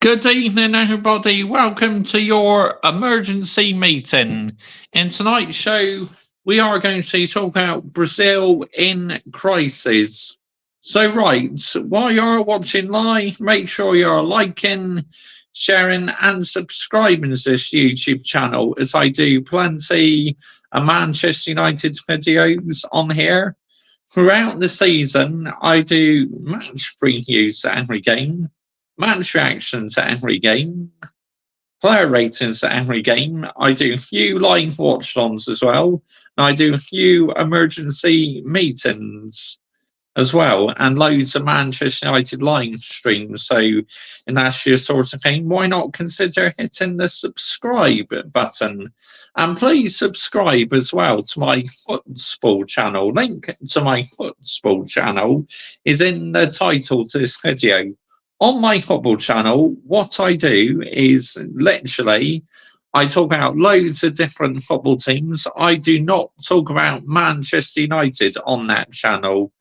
Good evening, everybody. Welcome to your emergency meeting. In tonight's show, we are going to talk about Brazil in crisis. So, right, while you're watching live, make sure you're liking, sharing, and subscribing to this YouTube channel, as I do plenty of Manchester United videos on here. Throughout the season, I do match previews to every game, match reactions to every game, player ratings to every game. I do a few live watch-ons as well, and I do a few emergency meetings as well, and loads of Manchester United live streams. So, in that year's sort of thing, why not consider hitting the subscribe button? And please subscribe as well to my football channel. Link to my football channel is in the title to this video. On my football channel, what I do is literally I talk about loads of different football teams. I do not talk about Manchester United on that channel.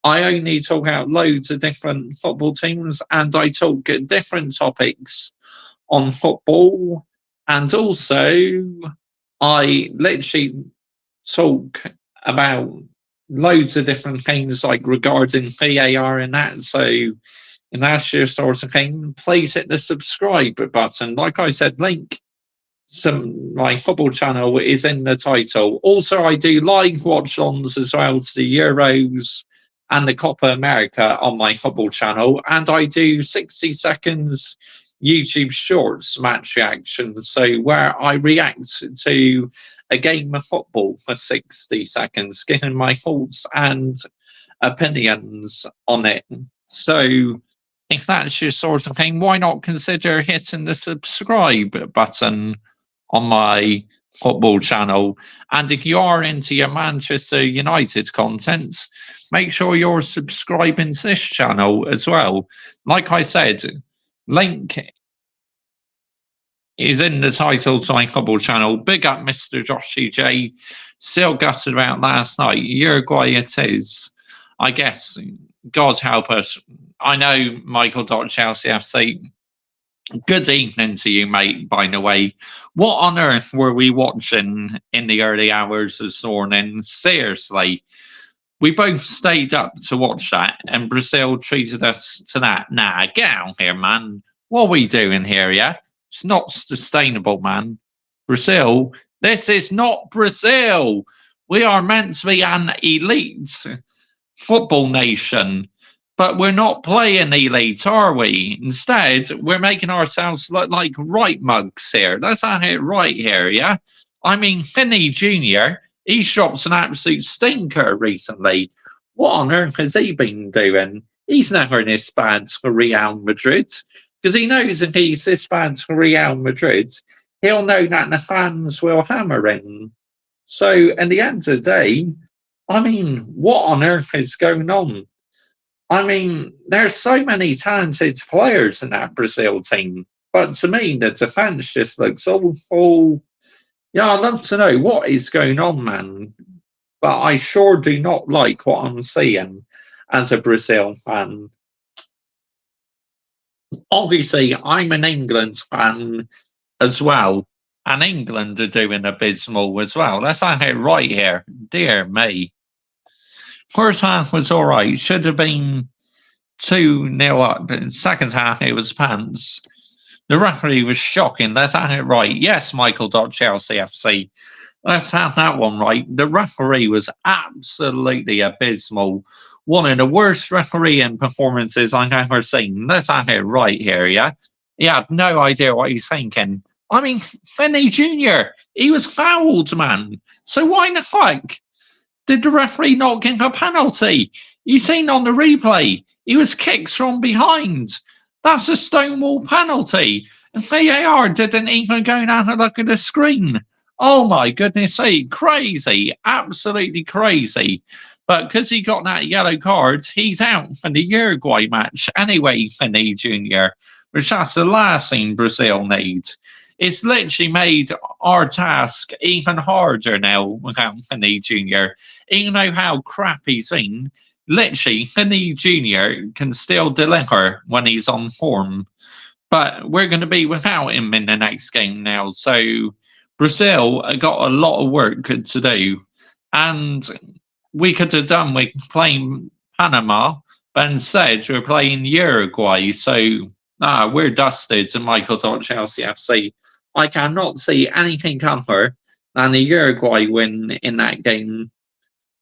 I only talk about loads of different football teams, and I talk at different topics on football, and also I literally talk about loads of different things like regarding VAR and that. So, in that your sort of thing, please hit the subscribe button. Like I said, link my football channel is in the title. Also, I do live watch-ons as well to the Euros and the Copa America on my football channel, and I do 60 seconds YouTube Shorts match reactions, so where I react to a game of football for 60 seconds, giving my thoughts and opinions on it. So, if that's your sort of thing, why not consider hitting the subscribe button on my football channel? And if you are into your Manchester United content, make sure you're subscribing to this channel as well. Like I said, link is in the title to my football channel. Big up Mr. Joshy J. Still gutted about last night. Uruguay it is. I guess, God help us. I know Michael Chelsea FC. Good evening to you, mate, by the way. What on earth were we watching in the early hours this morning? Seriously. We both stayed up to watch that, and Brazil treated us to that. Nah, get out here, man. What are we doing here, yeah? It's not sustainable, man. Brazil, this is not Brazil. We are meant to be an elite football nation, but we're not playing elite, are we? Instead, we're making ourselves look like right mugs here. Let's have it right here, yeah? I mean, Finney Jr., he shopped an absolute stinker recently. What on earth has he been doing? He's never this bad for Real Madrid, because he knows if he's this bad for Real Madrid, he'll know that the fans will hammer him. So, at the end of the day, I mean, what on earth is going on? I mean, there's so many talented players in that Brazil team, but to me, the defence just looks awful. Yeah, I'd love to know what is going on, man. But I sure do not like what I'm seeing as a Brazil fan. Obviously, I'm an England fan as well, and England are doing abysmal as well. Let's have it right here. Dear me. First half was all right. Should have been 2-0 up. But second half, it was pants. The referee was shocking. Let's have it right. Yes, Michael Chelsea FC. Let's have that one right. The referee was absolutely abysmal. One of the worst refereeing performances I've ever seen. Let's have it right here, yeah? He had no idea what he's thinking. I mean, Finney Jr., he was fouled, man. So why the fuck did the referee not give a penalty? You seen on the replay, he was kicked from behind. That's a stonewall penalty. And VAR didn't even go and have a look at the screen. Oh my goodness sake, crazy, absolutely crazy. But because he got that yellow card, he's out for the Uruguay match anyway, Finney Jr., which that's the last thing Brazil need. It's literally made our task even harder now without Finney Jr. Even though how crap he's been, literally, Finney Jr. can still deliver when he's on form. but we're going to be without him in the next game now. So Brazil got a lot of work to do, and we could have done with playing Panama, but instead we're playing Uruguay. So we're dusted to Michael.Chelsea FC. I cannot see anything other than the Uruguay win in that game.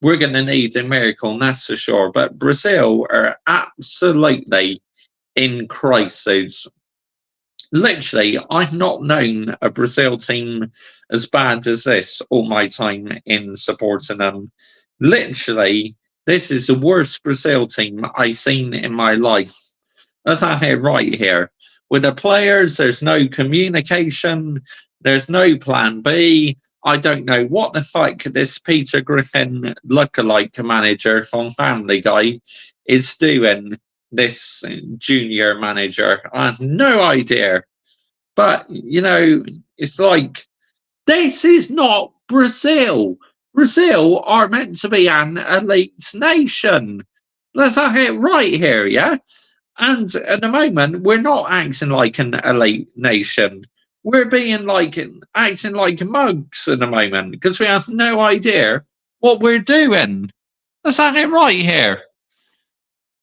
We're going to need a miracle, and that's for sure. But Brazil are absolutely in crisis. Literally, I've not known a Brazil team as bad as this all my time in supporting them. Literally, this is the worst Brazil team I've seen in my life. Let's have it right here. With the players, there's no communication, there's no plan B. I don't know what the fuck this Peter Griffin lookalike manager from Family Guy is doing, this junior manager. I have no idea. But, you know, it's like, this is not Brazil. Brazil are meant to be an elite nation. Let's have it right here, yeah? And at the moment, we're not acting like an elite nation. We're being like acting like mugs at the moment because we have no idea what we're doing. Let's have it right here.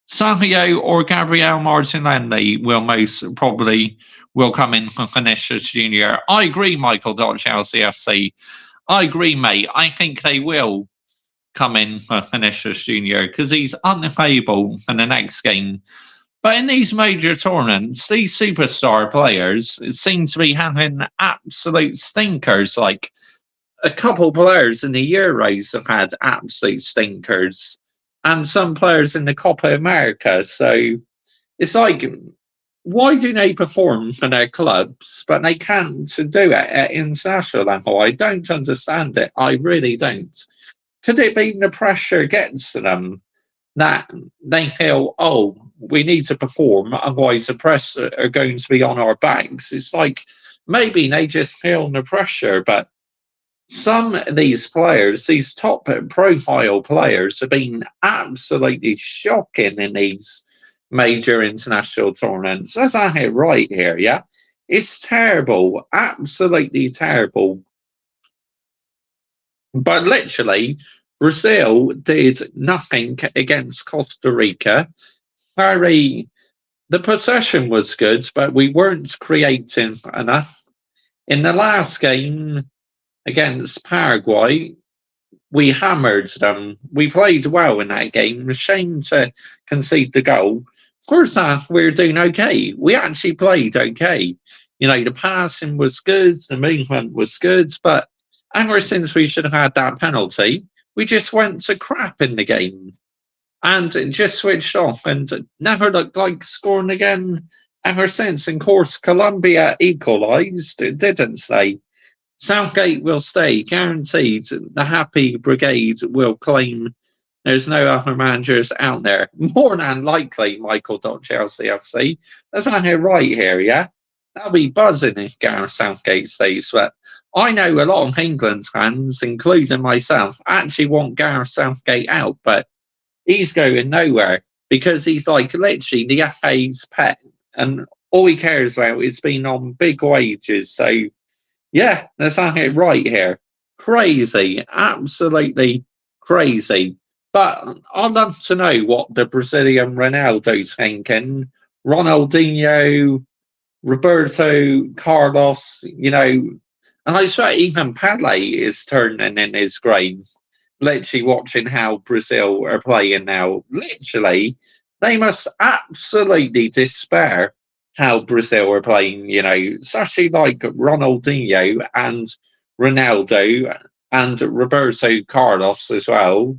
Savio or Gabriel Martinelli will most probably will come in for Vinicius Junior. I agree, Michael.Chelsea FC. I agree, mate. I think they will come in for Vinicius Junior because he's unavailable for the next game. But in these major tournaments, these superstar players seem to be having absolute stinkers. Like a couple players in the Euros have had absolute stinkers, and some players in the Copa America. So it's like, why do they perform for their clubs, but they can't do it at international level? I don't understand it. I really don't. Could it be the pressure gets to them that they feel, oh, we need to perform, otherwise the press are going to be on our backs? It's like maybe they just feel the pressure, but some of these players, these top profile players, have been absolutely shocking in these major international tournaments. Let's have it right here, yeah? It's terrible, absolutely terrible. But literally, Brazil did nothing against Costa Rica. The possession was good, but we weren't creating enough. In the last game against Paraguay, we hammered them. We played well in that game. Shame to concede the goal. First half, we were doing okay. We actually played okay. You know, the passing was good, the movement was good, but ever since we should have had that penalty, we just went to crap in the game and just switched off and never looked like scoring again ever since. And of course, Colombia equalised, didn't they? Southgate will stay, guaranteed. The Happy Brigade will claim there's no other managers out there. More than likely, Michael.Chelsea FC. That's not here right here, yeah? That'll be buzzing if Gareth Southgate stays. But I know a lot of England fans, including myself, actually want Gareth Southgate out, but he's going nowhere because he's like literally the FA's pet, and all he cares about is being on big wages. So, yeah, let's have it right here. Crazy, absolutely crazy. But I'd love to know what the Brazilian Ronaldo's thinking. Ronaldinho, Roberto Carlos, you know, and I swear even Pele is turning in his grave, literally watching how Brazil are playing now. Literally, they must absolutely despair how Brazil are playing, you know, especially like Ronaldinho and Ronaldo and Roberto Carlos as well.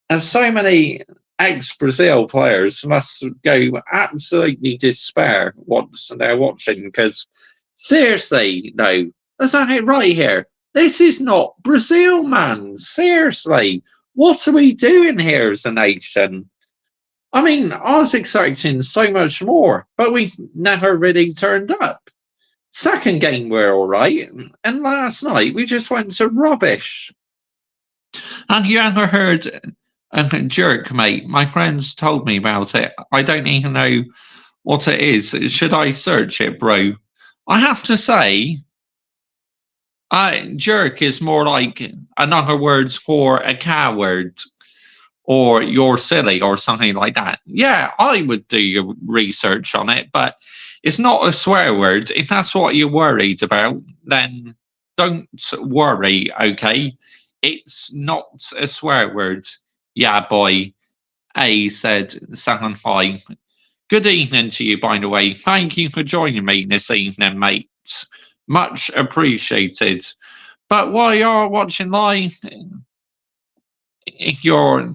And so many ex-Brazil players must go absolutely despair once they're watching, because seriously, no, let's have it right here. This is not Brazil, man. Seriously, what are we doing here as a nation? I mean, I was expecting so much more, but we never really turned up. Second game we're all right, and last night we just went to rubbish. Have you ever heard of Jerk, mate? My friends told me about it. I don't even know what it is. Should I search it, bro? I have to say, jerk is more like another word for a coward or you're silly or something like that. Yeah, I would do your research on it, but it's not a swear word. If that's what you're worried about, then don't worry, okay? It's not a swear word. Yeah, boy. A said 7-5. Good evening to you, by the way. Thank you for joining me this evening, mates. Much appreciated. But while you're watching live, if you're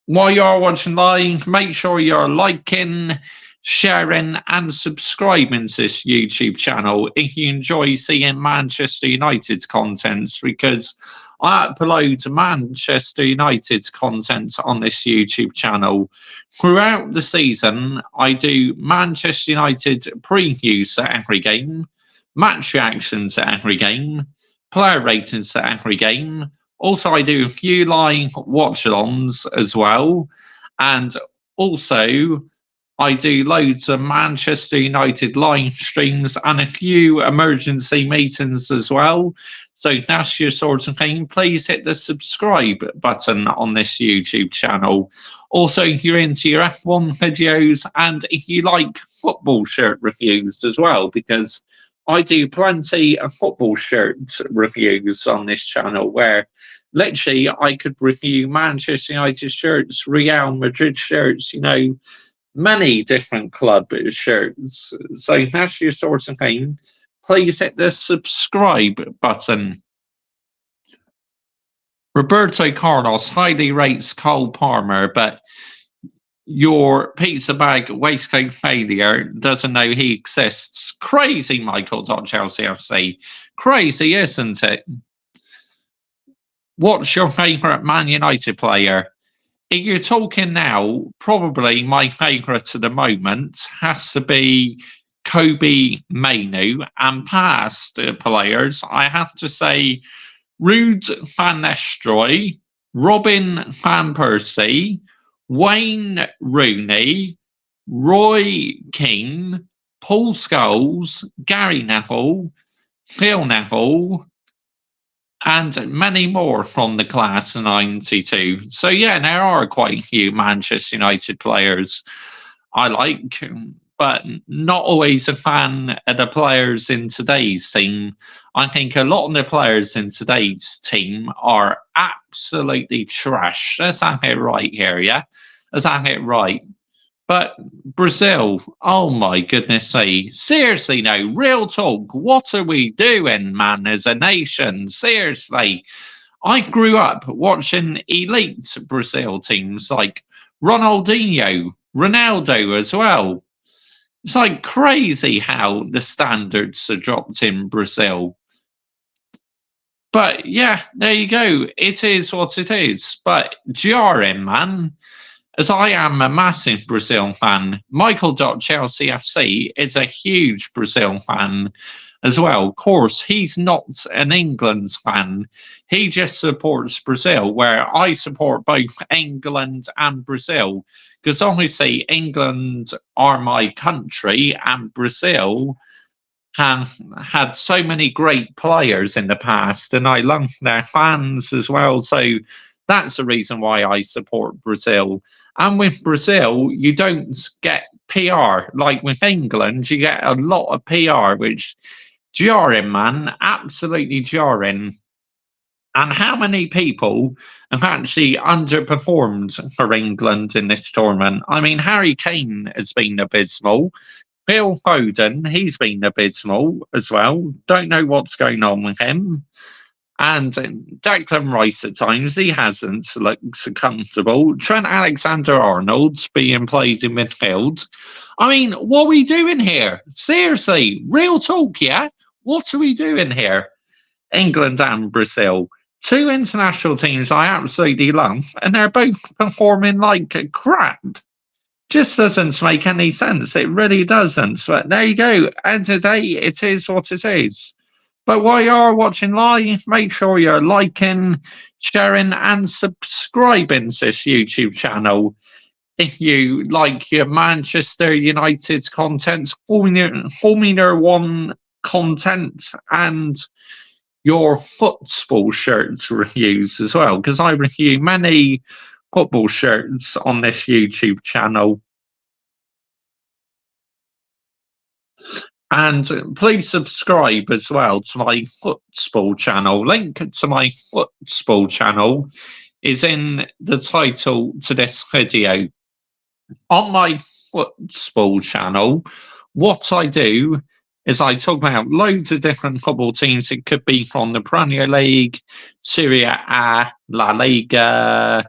while you're watching live, make sure you're liking, sharing, and subscribing to this YouTube channel if you enjoy seeing Manchester United's content, because I upload Manchester United's content on this YouTube channel. Throughout the season, I do Manchester United previews to every game, match reactions to every game, player ratings to every game. Also, I do a few live watch-alongs as well. And also, I do loads of Manchester United live streams and a few emergency meetings as well. So if that's your sort of thing, please hit the subscribe button on this YouTube channel. Also, if you're into your F1 videos and if you like football shirt reviews as well, because I do plenty of football shirt reviews on this channel where literally I could review Manchester United shirts, Real Madrid shirts, you know, many different club shirts. So if that's your sort of thing, please hit the subscribe button. Roberto Carlos highly rates Cole Palmer, but your pizza bag waistcoat failure doesn't know he exists. Crazy, Michael.Chelsea FC. Crazy, isn't it? What's your favourite Man United player? If you're talking now, probably my favourite at the moment has to be Kobe Mainoo, and past players, I have to say Ruud van Nistelrooy, Robin van Persie, Wayne Rooney, Roy Keane, Paul Scholes, Gary Neville, Phil Neville, and many more from the class of 92. So yeah, there are quite a few Manchester United players I like, but not always a fan of the players in today's team. I think a lot of the players in today's team are absolutely trash. Let's have it right here, yeah? Let's have it right. But Brazil, oh my goodness me. Seriously, no, real talk. What are we doing, man, as a nation? Seriously. I grew up watching elite Brazil teams like Ronaldinho, Ronaldo as well. It's like crazy how the standards are dropped in Brazil. But yeah, there you go. It is what it is. But jarring, man. As I am a massive Brazil fan, Michael.Chelsea FC is a huge Brazil fan as well. Of course, he's not an England fan. He just supports Brazil, where I support both England and Brazil. Because obviously, England are my country, and Brazil have had so many great players in the past, and I love their fans as well. So that's the reason why I support Brazil. And with Brazil, you don't get PR. Like with England, you get a lot of PR, which jarring, man, absolutely jarring. And how many people have actually underperformed for England in this tournament? I mean, Harry Kane has been abysmal. Phil Foden, he's been abysmal as well. Don't know what's going on with him. And Declan Rice at times, he hasn't looked comfortable. Trent Alexander-Arnold's being played in midfield. I mean, what are we doing here? Seriously, real talk, yeah? What are we doing here? England and Brazil. Two international teams I absolutely love, and they're both performing like crap. Just doesn't make any sense. It really doesn't. But there you go. And today, it is what it is. But while you're watching live, make sure you're liking, sharing, and subscribing to this YouTube channel. if you like your Manchester United content, Formula One content, and your football shirts reviews as well, because I review many football shirts on this YouTube channel. And please subscribe as well to my football channel. Link to my football channel is in the title to this video. On my football channel, what I do is I talk about loads of different football teams. It could be from the Premier League, Serie A, La Liga,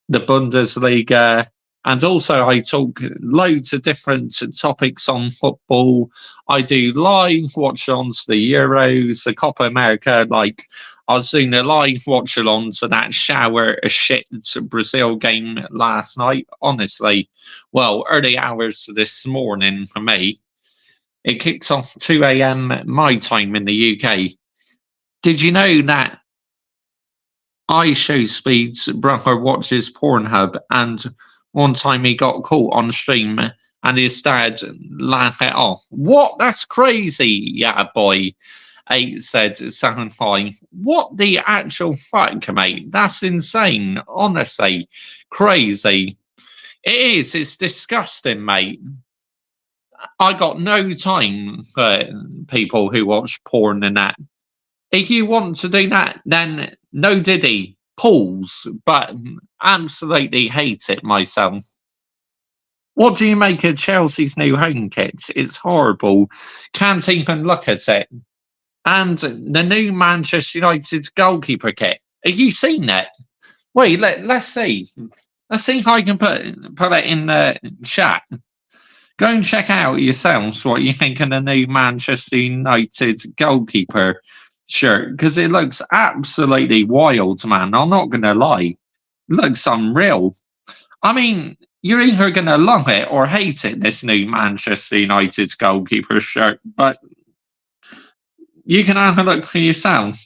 the Bundesliga, and also I talk loads of different topics on football. I do live watch-alongs to the Euros, the Copa America. Like I was doing a live watch-along to that shower of shit Brazil game last night. Honestly, well, early hours this morning for me. It kicks off 2 a.m. my time in the UK. Did you know that iShowSpeed's brother watches Pornhub, and one time he got caught on stream and his dad laughed it off? What? That's crazy, yeah, boy. 8 said 7-5. What the actual fuck, mate? That's insane. Honestly, crazy. It is. It's disgusting, mate. I got no time for people who watch porn and that. If you want to do that, then no diddy. Pause. But absolutely hate it myself. What do you make of Chelsea's new home kit? It's horrible. Can't even look at it. And the new Manchester United goalkeeper kit. Have you seen it? Wait, let's see. Let's see if I can put it in the chat. Go and check out yourselves what you think of the new Manchester United goalkeeper shirt, because it looks absolutely wild, man. I'm not going to lie. It looks unreal. I mean, you're either going to love it or hate it, this new Manchester United goalkeeper shirt, but you can have a look for yourself.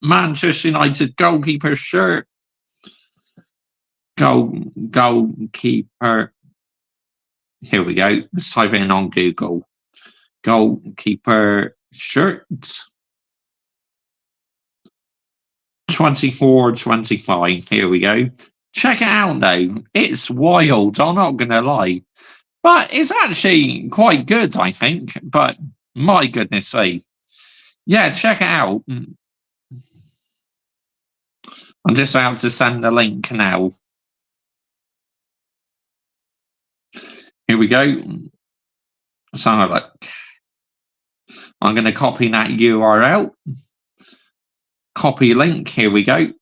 Manchester United goalkeeper shirt. Goalkeeper. Here we go. Let's type in on Google. Goalkeeper shirt. 24-25. Here we go. Check it out though. It's wild. I'm not going to lie. But it's actually quite good, I think. But my goodness me. Yeah, check it out. I'm just about to send the link now. Here we go. So look, I'm going to copy that URL. Copy link. Here we go.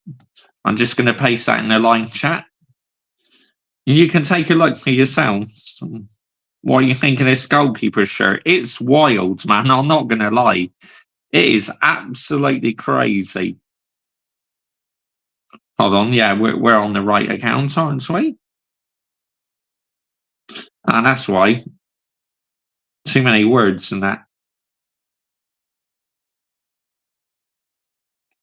I'm just going to paste that in the live chat. You can take a look for yourselves. What you think of this goalkeeper shirt? It's wild, man. I'm not going to lie. It is absolutely crazy. Hold on. Yeah, we're on the right account, aren't we? And that's why. Too many words in that.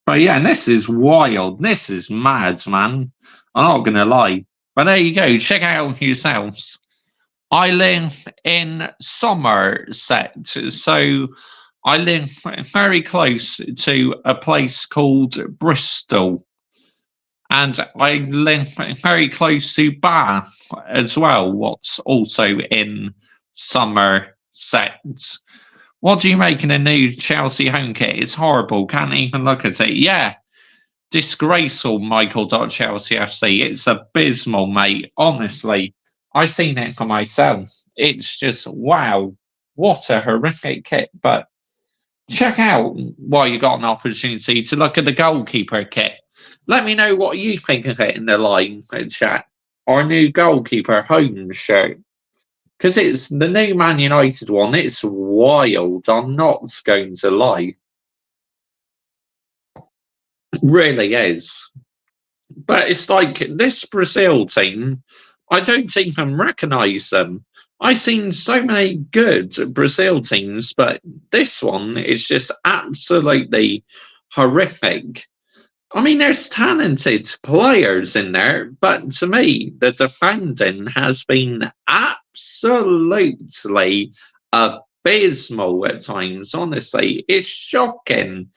But yeah, and this is wild. This is mad, man. I'm not going to lie. But there you go. Check out yourselves. I live in Somerset. So I live very close to a place called Bristol. And I live very close to Bath as well, what's also in Somerset. What do you make in a new Chelsea home kit? It's horrible. Can't even look at it. Yeah. Disgraceful, Michael.ChelseaFC. It's abysmal, mate. Honestly, I've seen it for myself. It's just, wow. What a horrific kit. But check out while you got an opportunity to look at the goalkeeper kit. Let me know what you think of it in the live chat. Our new goalkeeper home shirt. Because it's the new Man United one. It's wild. I'm not going to lie. It really is. But it's like this Brazil team, I don't even recognise them. I've seen so many good Brazil teams, but this one is just absolutely horrific. I mean, there's talented players in there, but to me, the defending has been absolutely abysmal at times. Honestly, it's shocking.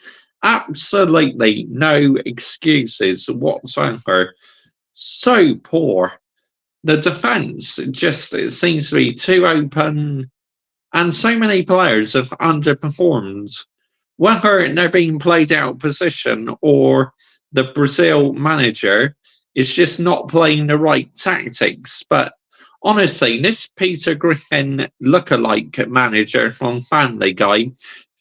Absolutely no excuses whatsoever. So poor. The defence just it seems to be too open, and so many players have underperformed. Whether they're being played out of position or the Brazil manager is just not playing the right tactics. But honestly, this Peter Griffin lookalike manager from Family Guy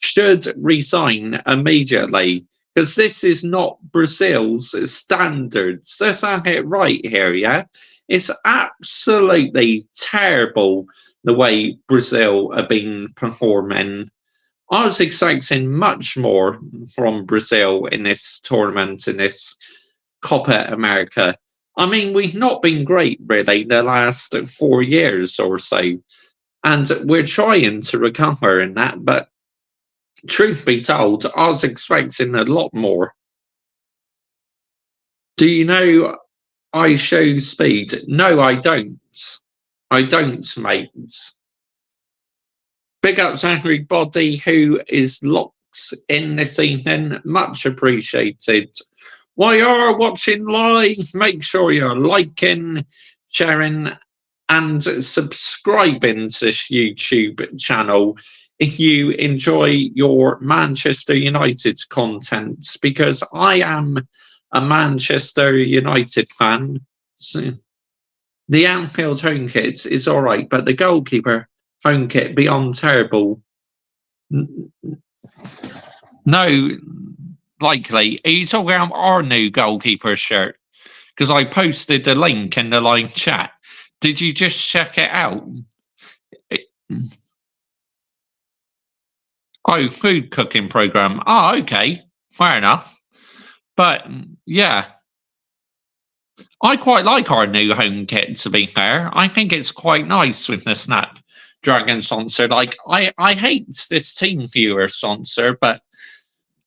should resign immediately because this is not Brazil's standards. Let's have it right here, yeah? It's absolutely terrible the way Brazil have been performing. I was expecting much more from Brazil in this tournament, in this Copa America. I mean, we've not been great really the last 4 years or so, and we're trying to recover in that. But truth be told, I was expecting a lot more. Do you know I show speed? No, I don't. I don't, mate. Big ups to everybody who is locked in this evening. Much appreciated. While you're watching live, make sure you're liking, sharing, and subscribing to this YouTube channel if you enjoy your Manchester United content, because I am a Manchester United fan. So the Anfield home kit is all right, but the goalkeeper home kit beyond terrible. No, likely. Are you talking about our new goalkeeper shirt? Because I posted the link in the live chat. Did you just check it out? Oh, food cooking program. Oh, okay. Fair enough. But yeah, I quite like our new home kit, to be fair. I think it's quite nice with the Snapdragon sponsor. Like, I hate this TeamViewer sponsor, but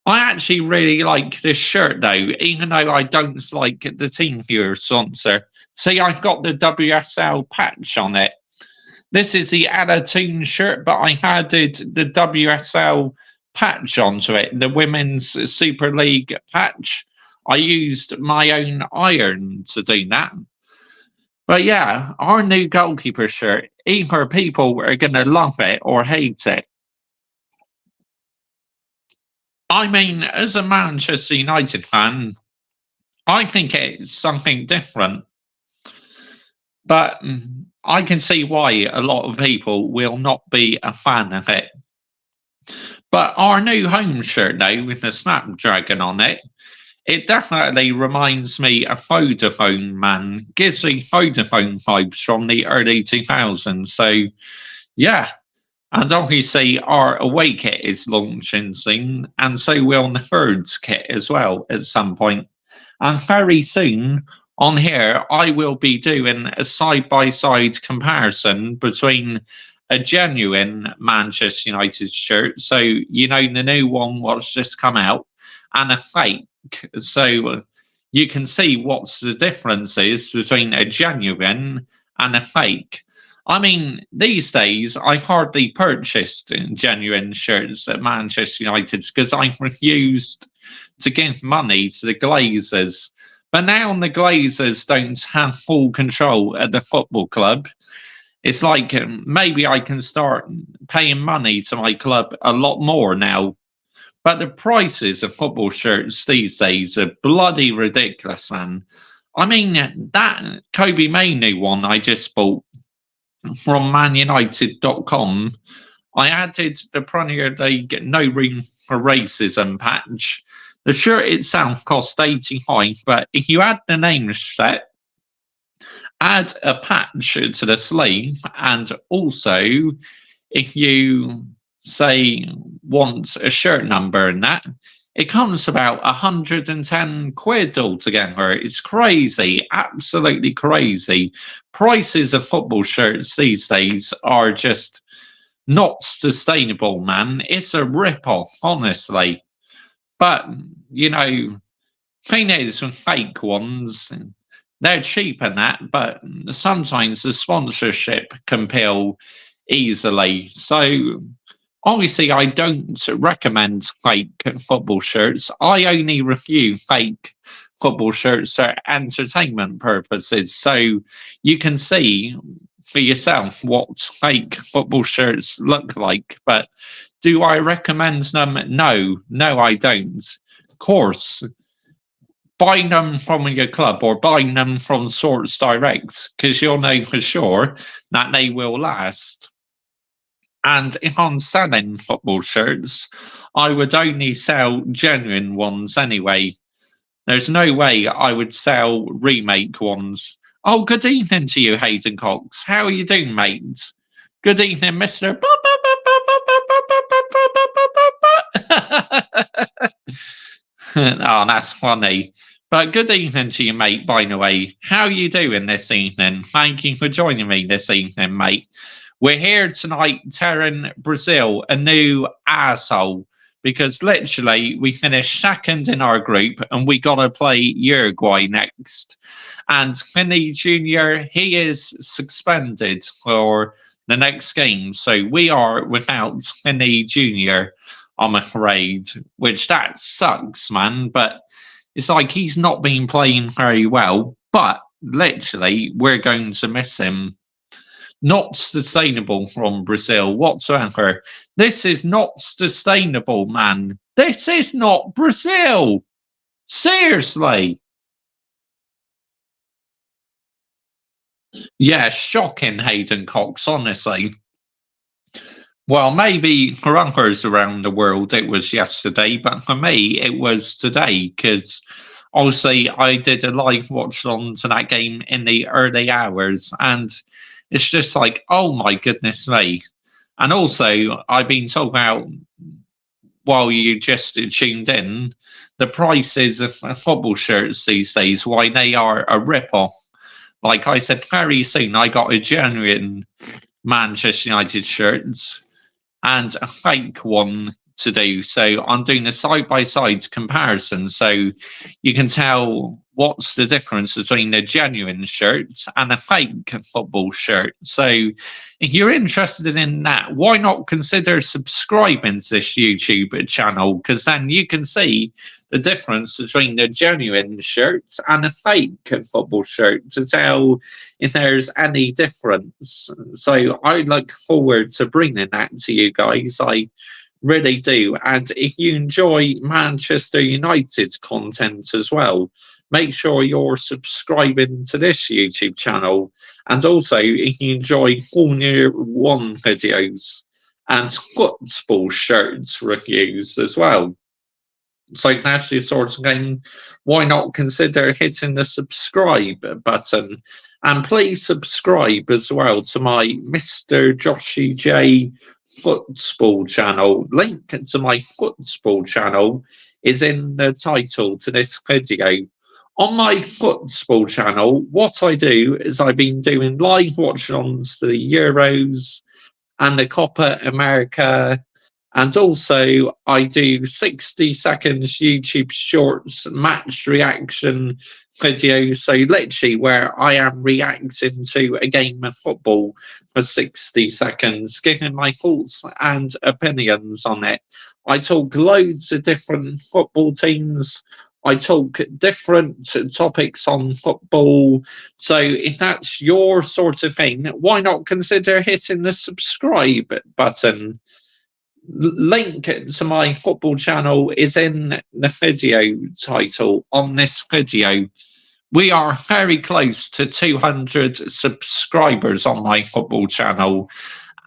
I actually really like this shirt, though, even though I don't like the TeamViewer sponsor. See, I've got the WSL patch on it. This is the Adatoon shirt, but I added the WSL patch onto it, the Women's Super League patch. I used my own iron to do that. But yeah, our new goalkeeper shirt, either people are going to love it or hate it. I mean, as a Manchester United fan, I think it's something different. But I can see why a lot of people will not be a fan of it. But our new home shirt, though, with the Snapdragon on it, it definitely reminds me of Vodafone, man. Gives me Vodafone vibes from the early 2000s. So, yeah. And obviously, our away kit is launching soon, and so will the Thirds kit as well at some point. And very soon, on here, I will be doing a side-by-side comparison between a genuine Manchester United shirt, so you know the new one what's just come out, and a fake. So you can see what's the difference is between a genuine and a fake. I mean, these days I've hardly purchased genuine shirts at Manchester United because I refused to give money to the Glazers. But now the Glazers don't have full control at the football club. It's like maybe I can start paying money to my club a lot more now. But the prices of football shirts these days are bloody ridiculous, man. I mean, that Kobe Mainoo one I just bought from manunited.com, I added the Premier League No Room for Racism patch. The shirt itself cost 85, but if you add the name set, add a patch to the sleeve, and also if you say want a shirt number and that, it comes about 110 quid altogether. It's crazy, absolutely crazy. Prices of football shirts these days are just not sustainable, man. It's a rip-off, honestly. But, you know, Thing is, with fake ones, they're cheap and that, but sometimes the sponsorship can peel easily. So obviously, I don't recommend fake football shirts. I only review fake football shirts for entertainment purposes. So you can see for yourself what fake football shirts look like. But do I recommend them? No, no, I don't. Of course, buying them from your club or buying them from Sports Direct because you'll know for sure that they will last. And if I'm selling football shirts, I would only sell genuine ones anyway. There's no way I would sell remake ones. Oh, good evening to you, Hayden Cox. How are you doing, mate? Good evening, Mister. Oh, that's funny. But good evening to you, mate, by the way. How are you doing this evening? Thank you for joining me this evening, mate. We're here tonight tearing Brazil a new asshole because literally we finished second in our group and we got to play Uruguay next. And Finney Jr., he is suspended for the next game. So we are without Finney Jr., I'm afraid, which that sucks, man. But it's like he's not been playing very well, but literally we're going to miss him. Not sustainable from Brazil whatsoever. This is not sustainable, man. This is not Brazil. Seriously. Yeah, shocking, Hayden Cox, honestly. Well, maybe for others around the world it was yesterday, but for me it was today because obviously I did a live watch on to that game in the early hours and it's just like, oh my goodness me. And also, I've been told about while you just tuned in, the prices of football shirts these days, why they are a rip-off. Like I said, very soon I got a genuine Manchester United shirts and a fake one to do. So I'm doing a side-by-side comparison so you can tell what's the difference between a genuine shirt and a fake football shirt. So if you're interested in that, why not consider subscribing to this YouTube channel? Because then you can see the difference between the genuine shirt and a fake football shirt to tell if there's any difference. So I look forward to bringing that to you guys. I really do. And if you enjoy Manchester United content as well, make sure you're subscribing to this YouTube channel. And also, if you enjoy Formula One videos and football shirts reviews as well. So that's the sort of thing. Why not consider hitting the subscribe button? And please subscribe as well to my Mr. Joshy J football channel. Link to my football channel is in the title to this video. On my football channel, what I do is I've been doing live watch-ons to the Euros and the Copa America. And also, I do 60 seconds YouTube shorts match reaction videos. So, literally, where I am reacting to a game of football for 60 seconds, giving my thoughts and opinions on it. I talk loads of different football teams. I talk different topics on football. So, if that's your sort of thing, why not consider hitting the subscribe button? Link to my football channel is in the video title on this video. We are very close to 200 subscribers on my football channel.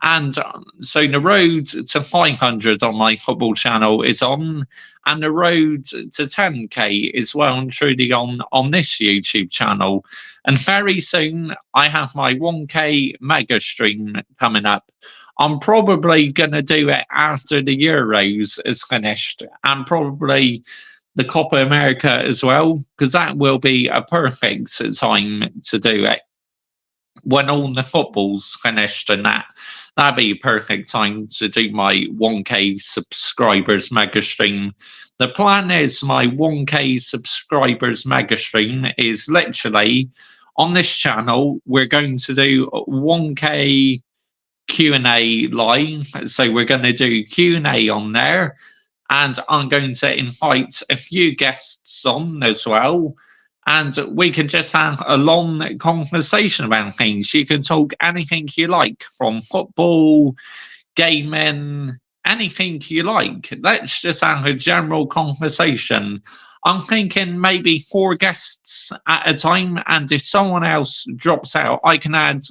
And so the road to 500 on my football channel is on, and the road to 10k is well and truly on this YouTube channel. And very soon I have my 1k mega stream coming up. I'm probably going to do it after the Euros is finished and probably the Copa America as well, because that will be a perfect time to do it. when all the football's finished and that'd be a perfect time to do my 1K subscribers mega stream. The plan is my 1K subscribers mega stream is literally on this channel. We're going to do 1K Q&A live. So we're going to do Q&A on there, and I'm going to invite a few guests on as well. And we can just have a long conversation about things. You can talk anything you like, from football, gaming, anything you like. Let's just have a general conversation. I'm thinking maybe 4 guests at a time, and if someone else drops out, I can add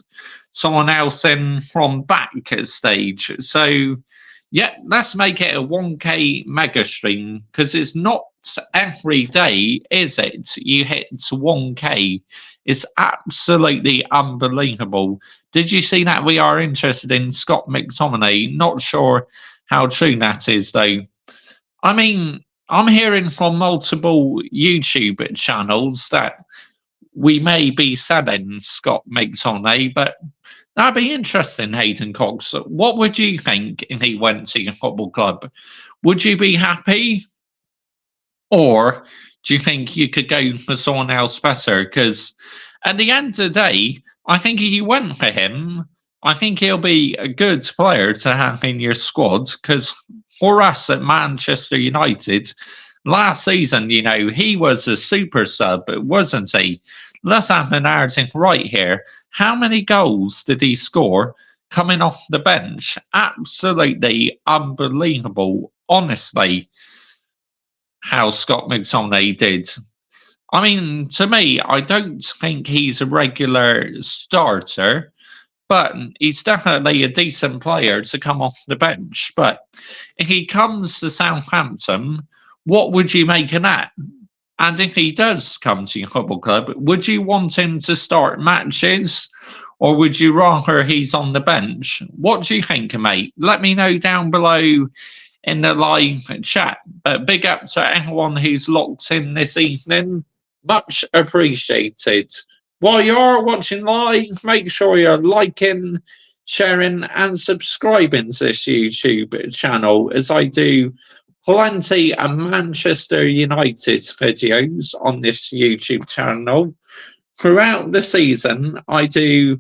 someone else in from backstage. So yeah, let's make it a 1K mega stream, because it's not every day, is it? You hit 1K. It's absolutely unbelievable. Did you see that we are interested in Scott McTominay? Not sure how true that is, though. I mean, I'm hearing from multiple YouTube channels that we may be selling Scott McTominay, but that'd be interesting, Hayden Cox. What would you think if he went to your football club? Would you be happy? Or do you think you could go for someone else better? Because at the end of the day, I think if you went for him, I think he'll be a good player to have in your squad. Because for us at Manchester United, last season, you know, he was a super sub, wasn't he? Let's have the narrative right here. How many goals did he score coming off the bench? Absolutely unbelievable, honestly, how Scott McTominay did. I mean, to me, I don't think he's a regular starter, but he's definitely a decent player to come off the bench. But if he comes to Southampton, what would you make of that? And if he does come to your football club, would you want him to start matches, or would you rather he's on the bench? What do you think, mate? Let me know down below in the live chat. But big up to everyone who's locked in this evening. Much appreciated. While you're watching live, make sure you're liking, sharing, and subscribing to this YouTube channel, as I do plenty of Manchester United videos on this YouTube channel. Throughout the season, I do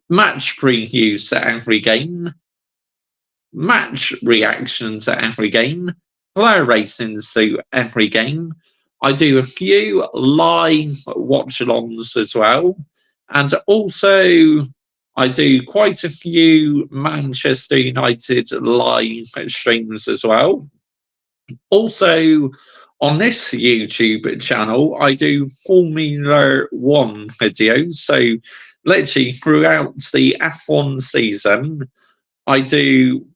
match previews to every game, match reactions to every game, player ratings to every game. I do a few live watch-alongs as well, and also I do quite a few Manchester United live streams as well. Also, on this YouTube channel, I do Formula One videos. So, literally throughout the F1 season, I do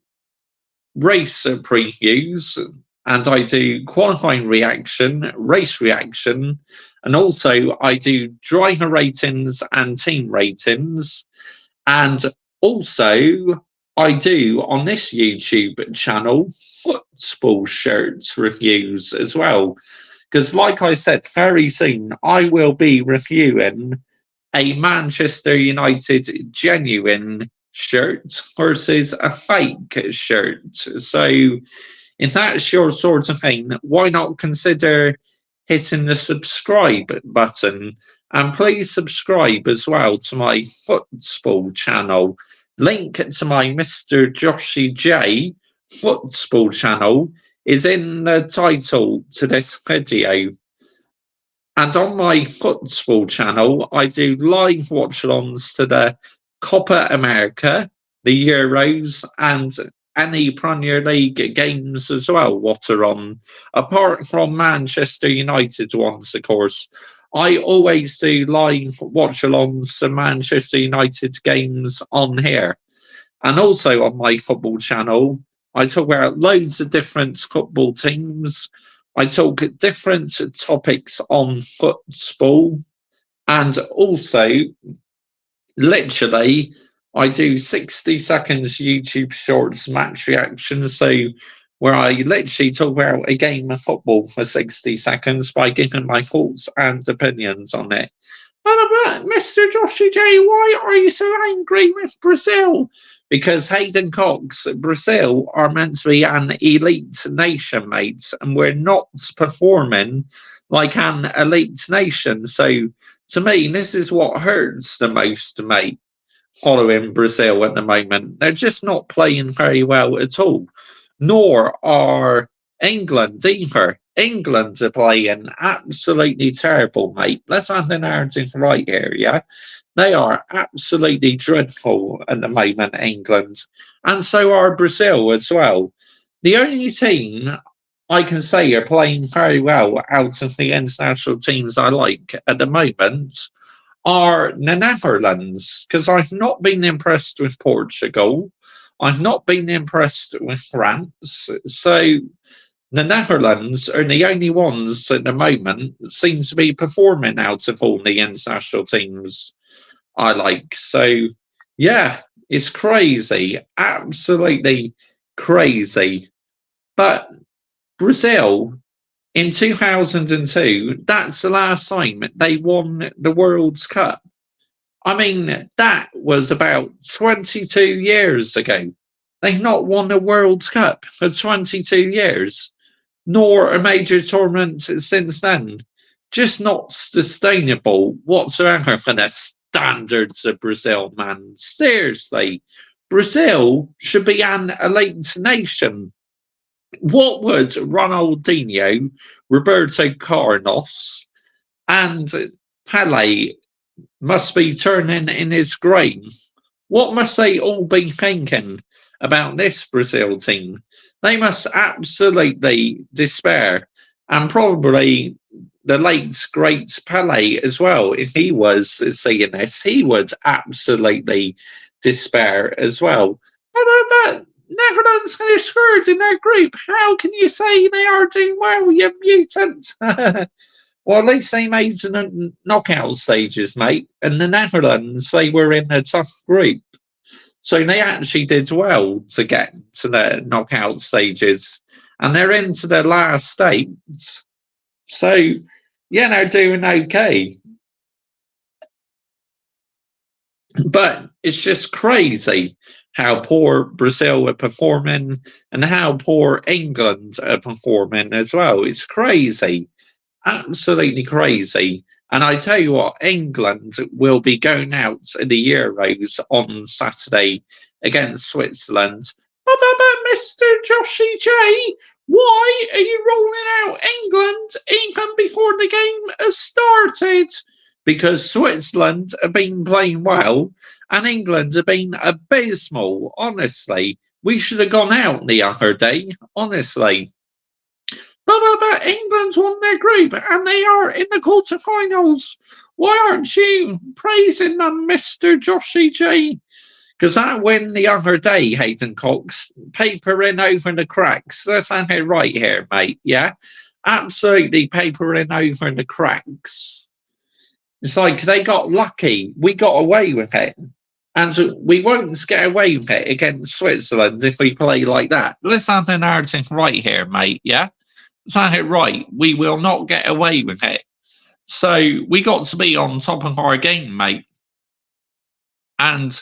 race previews, and I do qualifying reaction, race reaction, and also I do driver ratings and team ratings. And also, I do on this YouTube channel football shirts reviews as well. Because, like I said, very soon I will be reviewing a Manchester United genuine shirt versus a fake shirt. So, if that's your sort of thing, why not consider hitting the subscribe button? And please subscribe as well to my football channel. Link to my Mr. Joshy J football channel is in the title to this video. And on my football channel, I do live watch-alongs to the Copa America, the Euros, and any Premier League games as well, what are on, apart from Manchester United ones, of course. I always do live watch-alongs to Manchester United games on here. And also on my football channel, I talk about loads of different football teams. I talk different topics on football. And also, literally, I do 60 seconds YouTube shorts match reactions. So, where I literally talk about a game of football for 60 seconds by giving my thoughts and opinions on it. But Mr. Joshy J, why are you so angry with Brazil? Because Hayden Cox, Brazil are meant to be an elite nation, mates, and we're not performing like an elite nation. So, to me, this is what hurts the most, mate, following Brazil at the moment. They're just not playing very well at all, nor are England either. England are playing absolutely terrible, mate. Let's have the narrative right here, yeah? They are absolutely dreadful at the moment, England. And so are Brazil as well. The only team I can say are playing very well out of the international teams I like at the moment are the Netherlands, because I've not been impressed with Portugal. I've not been impressed with France. So the Netherlands are the only ones at the moment that seem to be performing out of all the international teams I like. So, yeah, it's crazy. Absolutely crazy. But Brazil in 2002, that's the last time they won the World Cup. I mean, that was about 22 years ago. They've not won a World Cup for 22 years, nor a major tournament since then. Just not sustainable whatsoever for the standards of Brazil, man. Seriously, Brazil should be an elite nation. What would Ronaldinho, Roberto Carlos, and Pele must be turning in his grave? What must they all be thinking about this Brazil team? They must absolutely despair, and probably the late great Pele as well. If he was seeing this, he would absolutely despair as well. But Netherlands finished third in their group. How can you say they are doing well, you mutant? Well, at least they made the knockout stages, mate. And the Netherlands, they were in a tough group. So they actually did well to get to the knockout stages. And they're into the last stages. So, yeah, they're doing okay. But it's just crazy how poor Brazil are performing and how poor England are performing as well. It's crazy. Absolutely crazy. And I tell you what, England will be going out in the Euros on Saturday against Switzerland. But Mr. Joshy J, why are you rolling out England even before the game has started? Because Switzerland have been playing well and England have been abysmal, honestly. We should have gone out the other day, honestly. But England's won their group and they are in the quarterfinals. Why aren't you praising them, Mr. Joshy J? Because that win the other day, Hayden Cox, papering over the cracks. Let's have it right here, mate. Yeah? Absolutely papering over the cracks. It's like they got lucky. We got away with it. And we won't get away with it against Switzerland if we play like that. Let's have the narrative right here, mate. Yeah? Let's have it right. We will not get away with it. So we got to be on top of our game, mate. And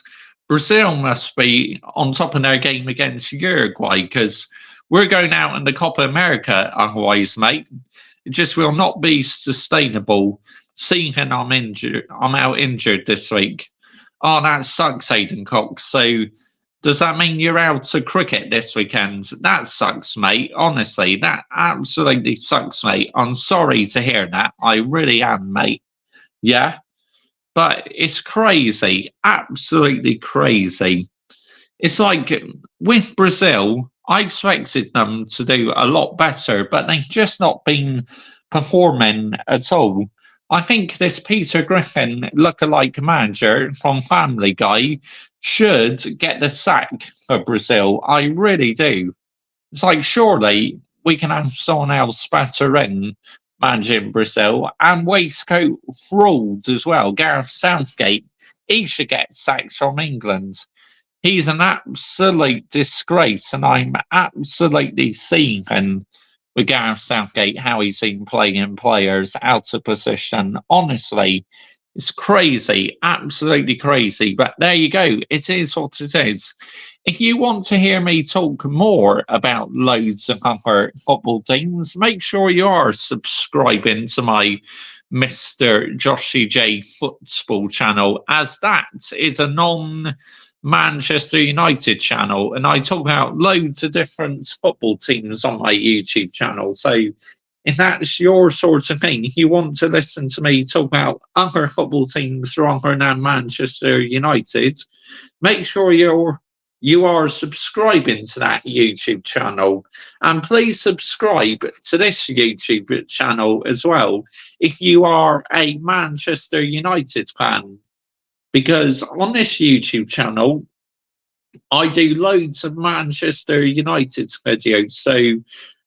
Brazil must be on top of their game against Uruguay because we're going out in the Copa America otherwise, mate. It just will not be sustainable. Seeing I'm injured, I'm out injured this week. Oh, that sucks, Hayden Cox. So does that mean you're out of cricket this weekend? That sucks, mate. Honestly, that absolutely sucks, mate. I'm sorry to hear that. I really am, mate. Yeah? But it's crazy. Absolutely crazy. It's like with Brazil, I expected them to do a lot better, but they've just not been performing at all. I think this Peter Griffin lookalike manager from Family Guy should get the sack for Brazil. I really do. It's like, surely we can have someone else better in managing Brazil and waistcoat fraud as well. Gareth Southgate, he should get sacked from England. He's an absolute disgrace, and I'm absolutely seething with Gareth Southgate, how he's been playing players out of position. Honestly, It's crazy, absolutely crazy. But there you go. It is what it is. If you want to hear me talk more about loads of other football teams, make sure you are subscribing to my Mr. Joshy J Football channel, as that is a non-Manchester United channel, and I talk about loads of different football teams on my YouTube channel. So if that's your sort of thing, if you want to listen to me talk about other football teams rather than Manchester United, make sure you are subscribing to that YouTube channel, and please subscribe to this YouTube channel as well if you are a Manchester United fan, because on this YouTube channel I do loads of Manchester United videos. So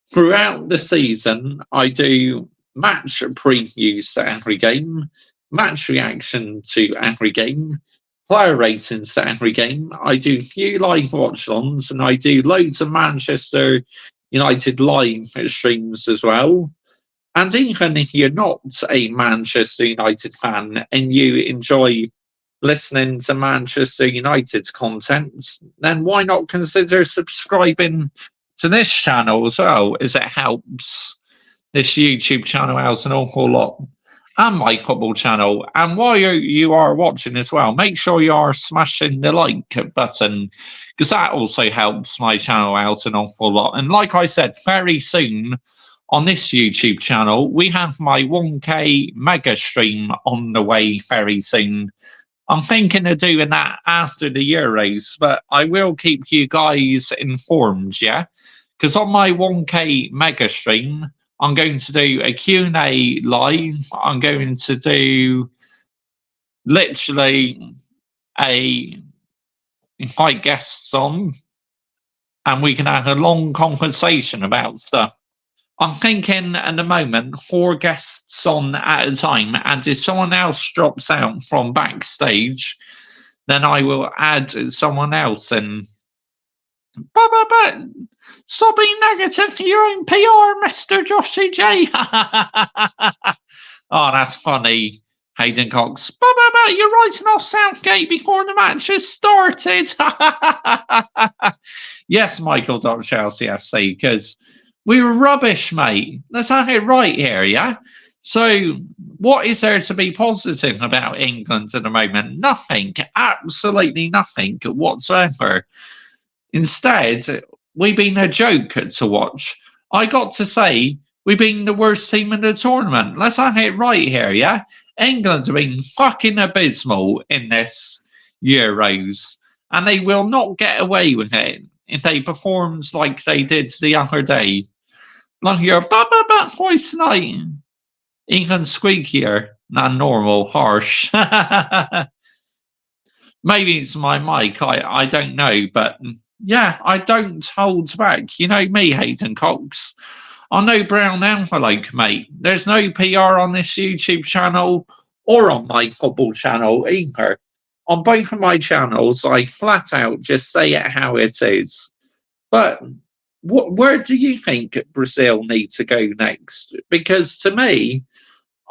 throughout the season I do match previews to every game, match reaction to every game, player ratings to every game. I do a few live watch-ons, and I do loads of Manchester United live streams as well. And even if you're not a Manchester United fan and you enjoy listening to Manchester United's content, then why not consider subscribing to this channel as well, as it helps this YouTube channel out an awful lot, and my football channel. And while you are watching as well, make sure you are smashing the like button, because that also helps my channel out an awful lot. And like I said, very soon on this YouTube channel, we have my 1K mega stream on the way very soon. I'm thinking of doing that after the Euros, but I will keep you guys informed, yeah? Because on my 1K mega stream, I'm going to do a Q&A live. I'm going to do literally invite guests on, and we can have a long conversation about stuff. I'm thinking at the moment 4 guests on at a time, and if someone else drops out from backstage, then I will add someone else in. But stop being negative for your own PR, Mr. Joshy J. Oh, that's funny, Hayden Cox. But you're writing off Southgate before the match has started. Yes, Michael Chelsea FC, because we were rubbish, mate. Let's have it right here, yeah? So what is there to be positive about England at the moment? Nothing. Absolutely nothing whatsoever. Instead, we've been a joke to watch. I got to say, we've been the worst team in the tournament. Let's have it right here, yeah? England have been fucking abysmal in this Euros, and they will not get away with it if they performed like they did the other day. Like your voice tonight, even squeakier than normal, harsh. Maybe it's my mic, I don't know, but yeah, I don't hold back. You know me, Hayden Cox. I'm no brown envelope, mate. There's no PR on this YouTube channel or on my football channel either. On both of my channels, I flat out just say it how it is. But where do you think Brazil need to go next? Because to me,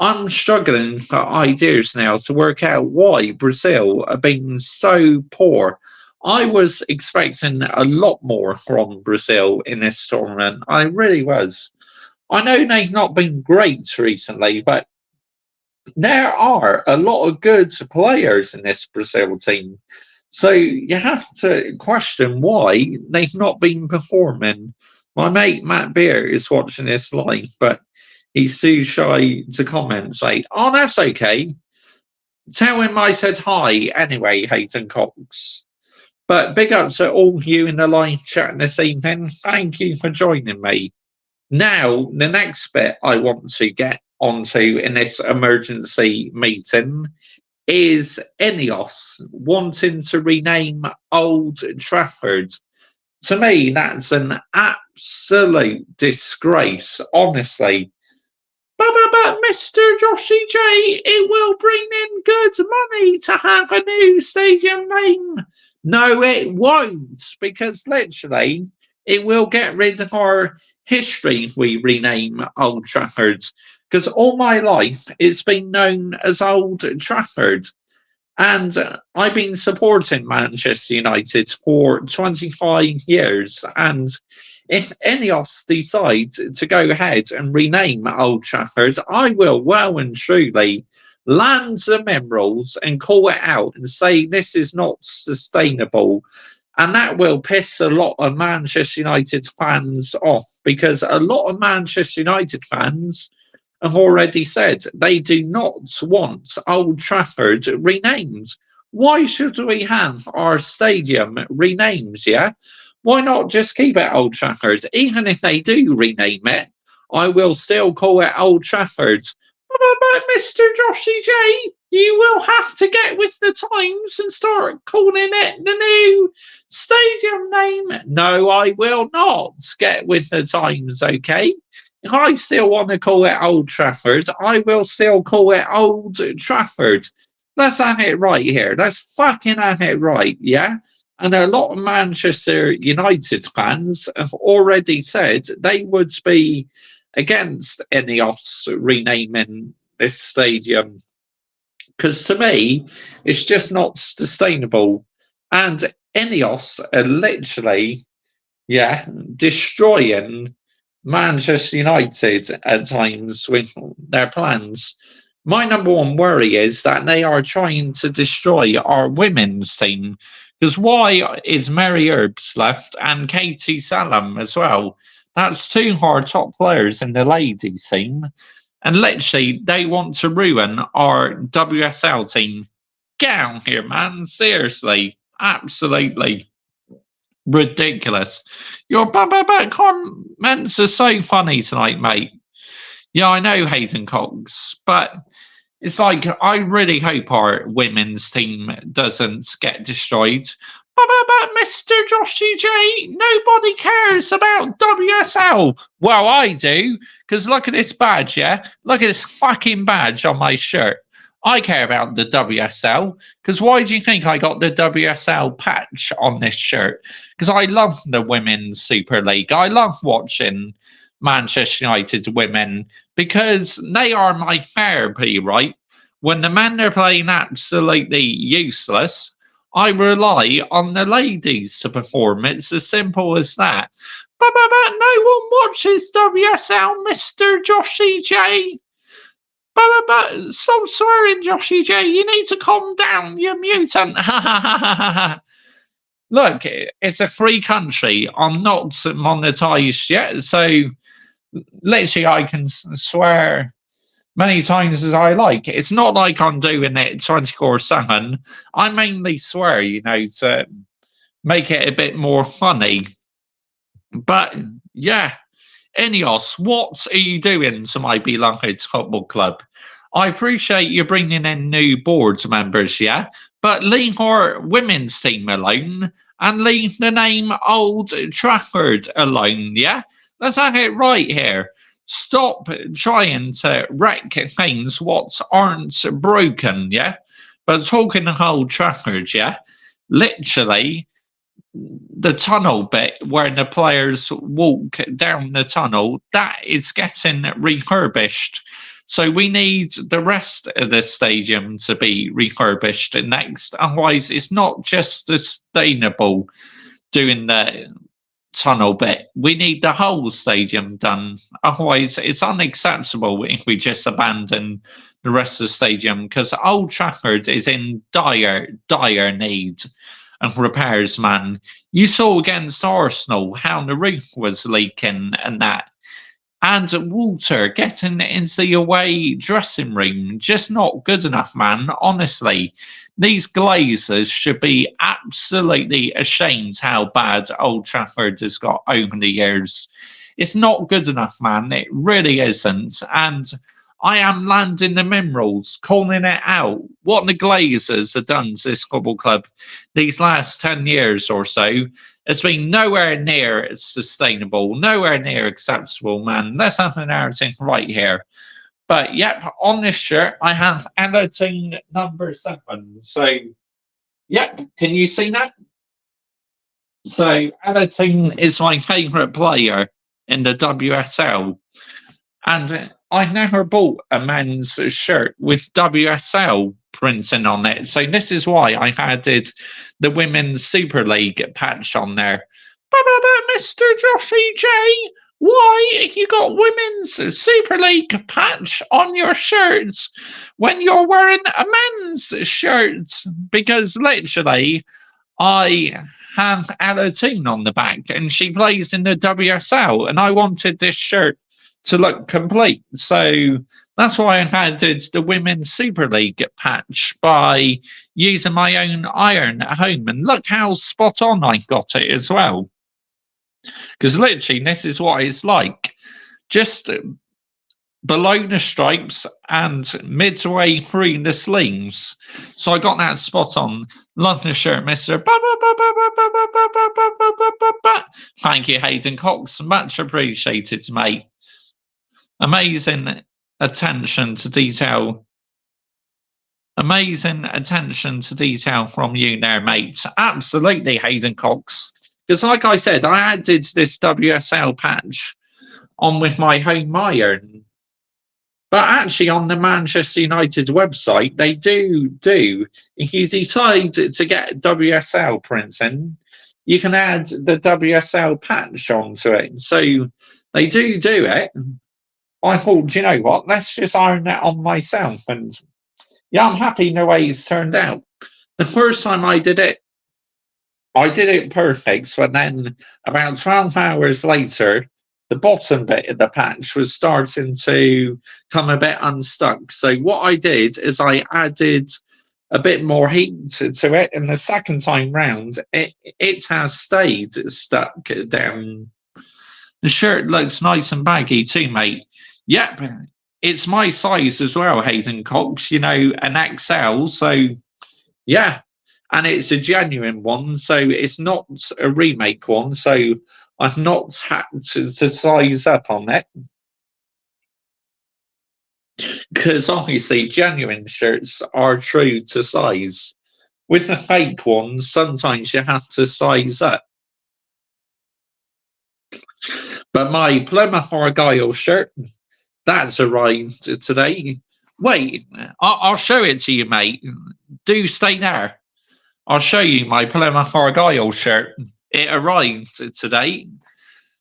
I'm struggling for ideas now to work out why Brazil are being so poor. I was expecting a lot more from Brazil in this tournament. I really was. I know they've not been great recently, but there are a lot of good players in this Brazil team. So you have to question why they've not been performing. My mate Matt Beer is watching this live, but he's too shy to comment. Say, oh, that's okay. Tell him I said hi anyway, Hayden Cox. But big up to all of you in the live chat this evening. Thank you for joining me. Now, the next bit I want to get onto in this emergency meeting is Ineos wanting to rename Old Trafford. To me, that's an absolute disgrace, honestly. But Mr. Joshy J, it will bring in good money to have a new stadium name. No, it won't, because literally it will get rid of our history if we rename Old Trafford. because all my life it's been known as Old Trafford. And I've been supporting Manchester United for 25 years. And if Ineos decide to go ahead and rename Old Trafford, I will well and truly land the minerals and call it out and say this is not sustainable. And that will piss a lot of Manchester United fans off, because a lot of Manchester United fans have already said they do not want Old Trafford renamed. Why should we have our stadium renamed? Yeah, why not just keep it Old Trafford? Even if they do rename it, I will still call it Old Trafford. But Mr. Joshy J, you will have to get with the times and start calling it the new stadium name. No, I will not get with the times, okay? If I still want to call it Old Trafford, I will still call it Old Trafford. Let's have it right here. Let's fucking have it right, yeah? And a lot of Manchester United fans have already said they would be against Ineos renaming this stadium, because to me, it's just not sustainable. And Ineos are literally, yeah, destroying Manchester United at times with their plans. My number one worry is that they are trying to destroy our women's team. Because why is Mary Earps left and Katie Salam as well? That's two of our top players in the ladies' team. And literally, they want to ruin our WSL team. Get out here, man. Seriously. Absolutely ridiculous. Your comments are so funny tonight, mate. Yeah, I know, Hayden Cox, but it's like, I really hope our women's team doesn't get destroyed. But Mr. Joshy J, nobody cares about WSL. Well, I do, because look at this badge, yeah? Look at this fucking badge on my shirt. I care about the WSL, because why do you think I got the WSL patch on this shirt? Because I love the Women's Super League. I love watching Manchester United women, because they are my therapy, right? When the men are playing absolutely useless, I rely on the ladies to perform. It's as simple as that. But no one watches WSL, Mr. Joshy J. But stop swearing, Joshy J. You need to calm down, you mutant. Look, it's a free country. I'm not monetized yet, so literally I can swear many times as I like. It's not like I'm doing it 24/7. I mainly swear, to make it a bit more funny. But yeah. Ineos, what are you doing to my beloved football club? I appreciate you bringing in new board members, yeah? But leave our women's team alone and leave the name Old Trafford alone, yeah? Let's have it right here. Stop trying to wreck things what aren't broken, yeah? But talking of Old Trafford, yeah? Literally, the tunnel bit where the players walk down the tunnel, that is getting refurbished. So we need the rest of the stadium to be refurbished next. Otherwise, it's not just sustainable doing the tunnel bit. We need the whole stadium done. Otherwise, it's unacceptable if we just abandon the rest of the stadium, because Old Trafford is in dire need of repairs, man. You saw against Arsenal how the roof was leaking and that. And water getting into the away dressing room, just not good enough, man. Honestly, these Glazers should be absolutely ashamed how bad Old Trafford has got over the years. It's not good enough, man. It really isn't. And I am landing the minerals, calling it out. What the Glazers have done to this football club these last 10 years or so has been nowhere near sustainable, nowhere near acceptable, man. Let's have the narrative right here. But yep, on this shirt, I have editing number 7. So, yep, can you see that? So, editing is my favourite player in the WSL. And I've never bought a men's shirt with WSL printing on it. So this is why I've added the Women's Super League patch on there. But Mr. Joshy J, why have you got Women's Super League patch on your shirts when you're wearing a men's shirt? Because literally, I have Ella Toon on the back and she plays in the WSL, and I wanted this shirt to look complete. So that's why I've added the Women's Super League patch by using my own iron at home. And look how spot on I got it as well. Because literally, this is what it's like. Just below the stripes and midway through the sleeves. So I got that spot on. Love the shirt, Mr. Thank you, Hayden Cox. Much appreciated, mate. Amazing attention to detail. Amazing attention to detail from you there, mates. Absolutely, Hayden Cox. Because like I said, I added this WSL patch on with my home iron. But actually on the Manchester United website, they do, if you decide to get WSL printing, you can add the WSL patch onto it. So they do it. I thought, do you know what? Let's just iron that on myself. And yeah, I'm happy the way it's turned out. The first time I did it perfect. So then about 12 hours later, the bottom bit of the patch was starting to come a bit unstuck. So what I did is I added a bit more heat to it. And the second time round, it has stayed stuck down. The shirt looks nice and baggy too, mate. Yep, it's my size as well, Hayden Cox, you know, an XL. So, yeah, and it's a genuine one. So it's not a remake one. So I've not had to size up on it. Because obviously, genuine shirts are true to size. With the fake ones, sometimes you have to size up. But my Plymouth Argyle shirt, that's arrived today. Wait, I'll show it to you, mate. Do stay there. I'll show you my Plymouth Argyle shirt. It arrived today,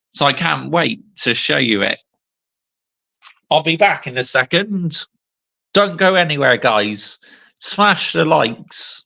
so I can't wait to show you it. I'll be back in a second. Don't go anywhere, guys. Smash the likes.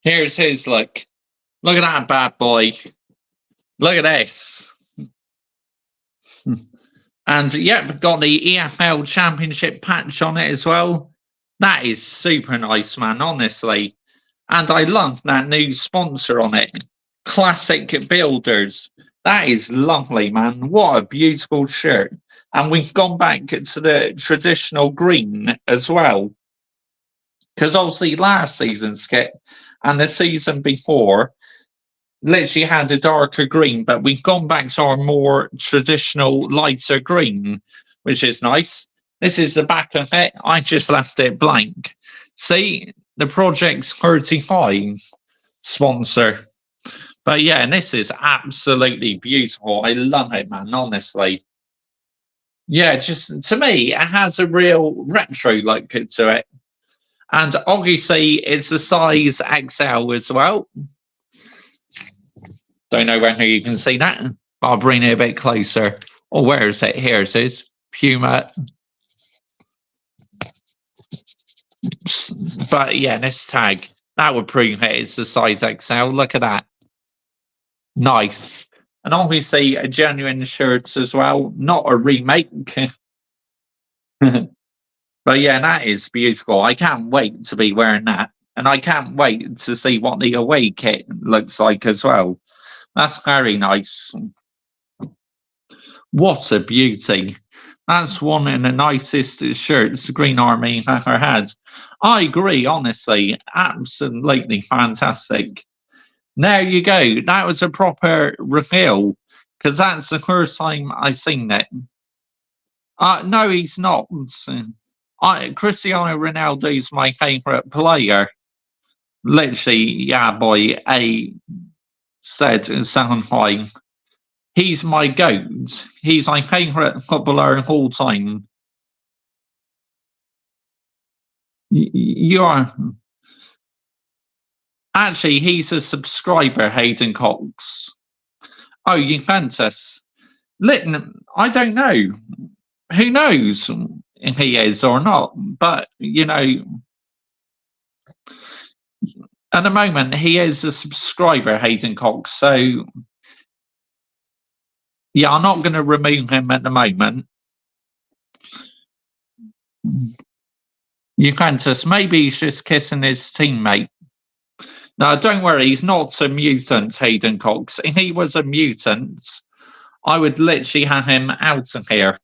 Here's his look. Look at that bad boy. Look at this. And yep, got the EFL Championship patch on it as well. That is super nice, man, honestly. And I love that new sponsor on it. Classic Builders. That is lovely, man. What a beautiful shirt. And we've gone back to the traditional green as well. Because obviously last season's kit and the season before literally had a darker green, but we've gone back to our more traditional lighter green, which is nice. This is the back of it. I just left it blank. See, the Project's 35 sponsor. But yeah, and this is absolutely beautiful. I love it, man, honestly. Yeah, just to me, it has a real retro look to it. And obviously, it's a size XL as well. Don't know whether you can see that, but I'll bring it a bit closer. Oh, where is it? Here it is. Puma. But yeah, this tag, that would prove it. It's a size XL. Look at that. Nice. And obviously a genuine shirts as well, not a remake. But yeah, that is beautiful. I can't wait to be wearing that. And I can't wait to see what the away kit looks like as well. That's very nice. What a beauty. That's one of the nicest shirts the Green Army ever had. I agree, honestly. Absolutely fantastic. There you go. That was a proper reveal, because that's the first time I've seen it. No, he's not. Cristiano Ronaldo's my favourite player. Literally, yeah, boy, A said Shanghai. He's my goat. He's my favourite footballer of all time. You are. Actually, he's a subscriber, Hayden Cox. Oh, Juventus. Litton, I don't know. Who knows if he is or not? But, you know, at the moment, he is a subscriber, Hayden Cox. So, yeah, I'm not going to remove him at the moment. Juventus, maybe he's just kissing his teammate. No, don't worry, he's not a mutant, Hayden Cox. If he was a mutant, I would literally have him out of here.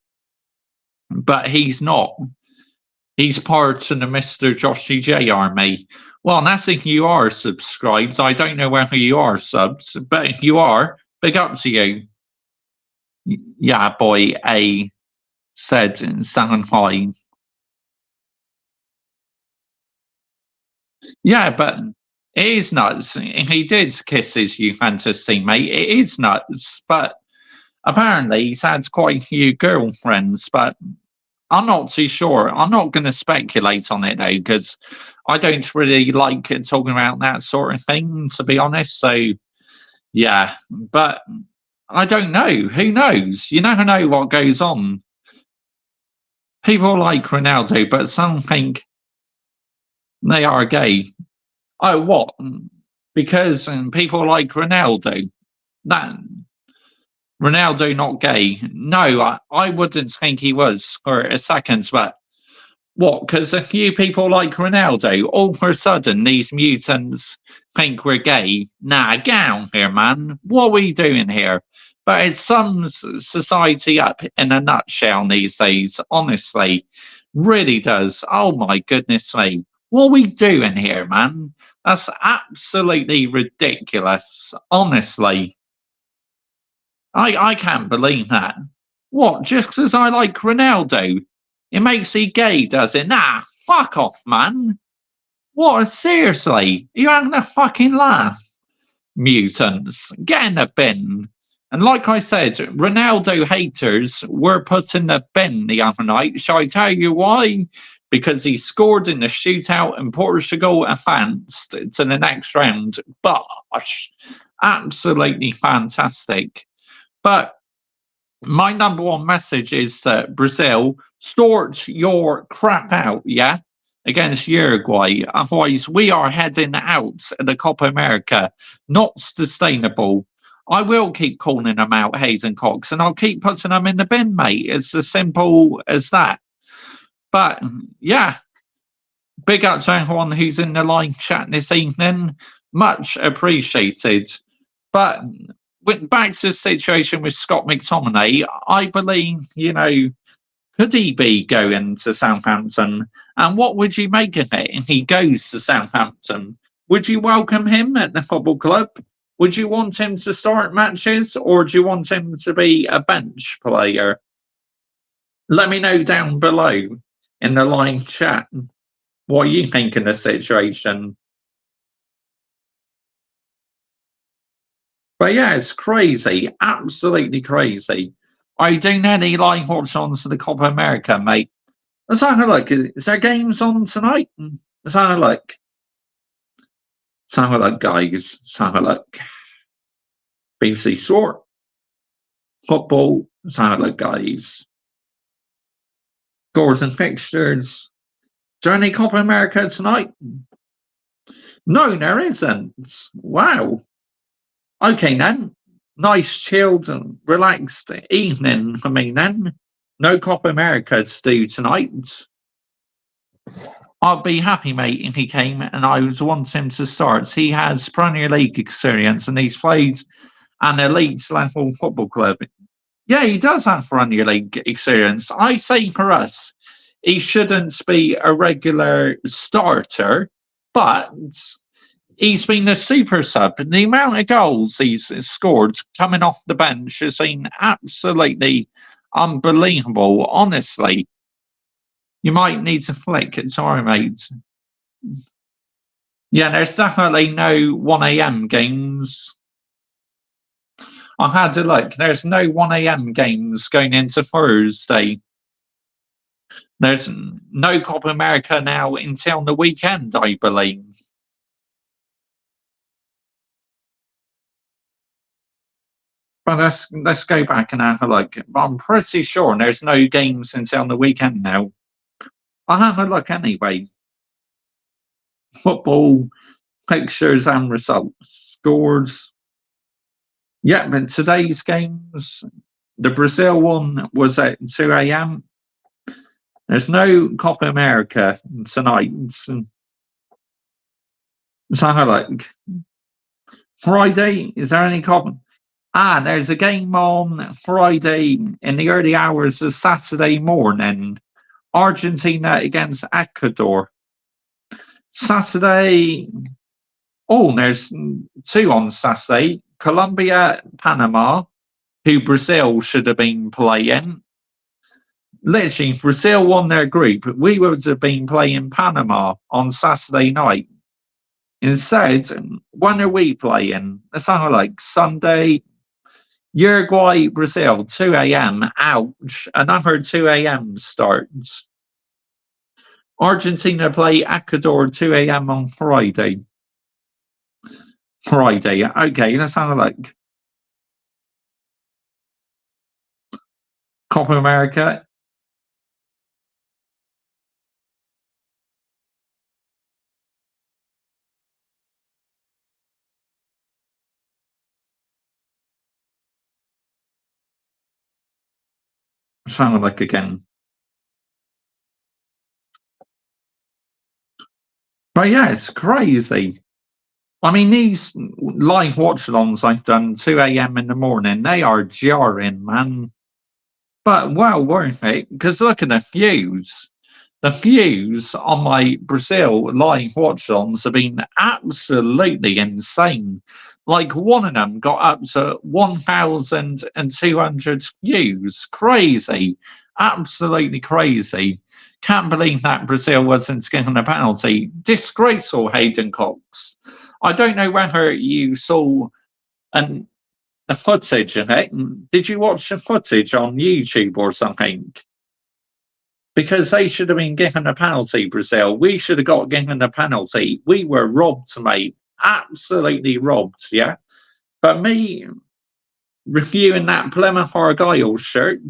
But he's not. He's part of the Mr. Joshy J army. Well, that's if you are subscribed. I don't know whether you are subs, but if you are, big up to you. Yeah, boy, A said Shanghai. Yeah, but it is nuts. He did kiss his Juventus teammate. It is nuts. But apparently he's had quite a few girlfriends, but I'm not too sure. I'm not going to speculate on it, though, because I don't really like talking about that sort of thing, to be honest. So, yeah. But I don't know. Who knows? You never know what goes on. People like Ronaldo, but some think they are gay. Oh, what? Because people like Ronaldo. That Ronaldo not gay? No, I wouldn't think he was for a second. But what? Because a few people like Ronaldo, all of a sudden these mutants think we're gay. Nah, get out here, man. What are we doing here? But it sums society up in a nutshell these days. Honestly, really does. Oh my goodness me. What are we doing here, man? That's absolutely ridiculous. Honestly. I can't believe that. What, just because I like Ronaldo? It makes he gay, does it? Nah, fuck off, man. What, seriously? Are you having a fucking laugh? Mutants, get in the bin. And like I said, Ronaldo haters were put in the bin the other night. Shall I tell you why? Because he scored in the shootout and Portugal advanced to the next round. Bosh! Absolutely fantastic. But my number one message is that Brazil, sort your crap out, yeah, against Uruguay. Otherwise, we are heading out of the Copa America. Not sustainable. I will keep calling them out, Hayden Cox, and I'll keep putting them in the bin, mate. It's as simple as that. But yeah, big up to everyone who's in the live chat this evening. Much appreciated. But back to the situation with Scott McTominay, I believe, you know, could he be going to Southampton? And what would you make of it if he goes to Southampton? Would you welcome him at the football club? Would you want him to start matches, or do you want him to be a bench player? Let me know down below in the live chat what you think of the situation. But yeah, it's crazy. Absolutely crazy. Are you doing any live watch-ons to the Copa America, mate? Let's have a look. Is there games on tonight? Let's have a look. Let's have a look, guys. Let's have a look. BBC Sport, football, let's have a look, guys. Scores and fixtures. Is there any Copa America tonight? No, there isn't. Wow. Okay, then. Nice, chilled, and relaxed evening for me, then. No Copa America to do tonight. I'd be happy, mate, if he came and I would want him to start. He has Premier League experience and he's played an elite level football club. Yeah, he does have Premier League experience. I say for us, he shouldn't be a regular starter, but he's been a super sub. And the amount of goals he's scored coming off the bench has been absolutely unbelievable, honestly. You might need to flick it. Sorry, mate. Yeah, there's definitely no 1 a.m. games. I had a look. There's no 1 a.m. games going into Thursday. There's no Copa America now until the weekend, I believe. But let's go back and have a look. But I'm pretty sure there's no games until the weekend now. I'll have a look anyway. Football fixtures and results. Scores. Yeah, but today's games, the Brazil one was at 2 a.m. There's no Copa America tonight. Let's have a look. Friday, is there any Copa? There's a game on Friday in the early hours of Saturday morning. Argentina against Ecuador. Saturday. Oh, there's two on Saturday. Colombia, Panama, who Brazil should have been playing. Literally, Brazil won their group. We would have been playing Panama on Saturday night. Instead, when are we playing? Let's have a look. Sunday. Uruguay, Brazil, 2 a.m. Ouch. Another 2 a.m. starts. Argentina play Ecuador 2 a.m. on Friday. Okay, let's have a look. Copa America. Let's have a look again. But yeah, it's crazy. I mean, these live watch-alongs I've done 2 a.m. in the morning, they are jarring, man. But well worth it, because look at the views. The views on my Brazil live watch-alongs have been absolutely insane. Like one of them got up to 1,200 views. Crazy. Absolutely crazy. Can't believe that Brazil wasn't given a penalty. Disgraceful, Hayden Cox. I don't know whether you saw the footage of it. Did you watch the footage on YouTube or something? Because they should have been given a penalty, Brazil. We should have got given a penalty. We were robbed, mate. Absolutely robbed, yeah? But me reviewing that Plymouth Argyle shirt,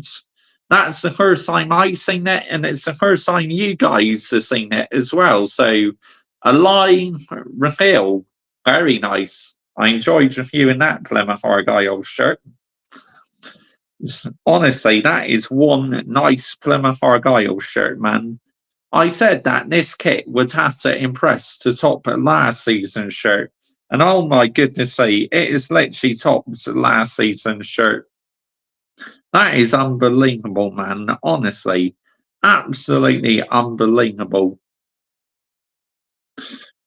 that's the first time I've seen it, and it's the first time you guys have seen it as well. So, a live reveal. Very nice. I enjoyed reviewing that Plymouth Argyle shirt. Honestly, that is one nice Plymouth Argyle shirt, man. I said that this kit would have to impress to top last season's shirt. And oh my goodness it is literally topped last season's shirt. That is unbelievable, man. Honestly, absolutely unbelievable.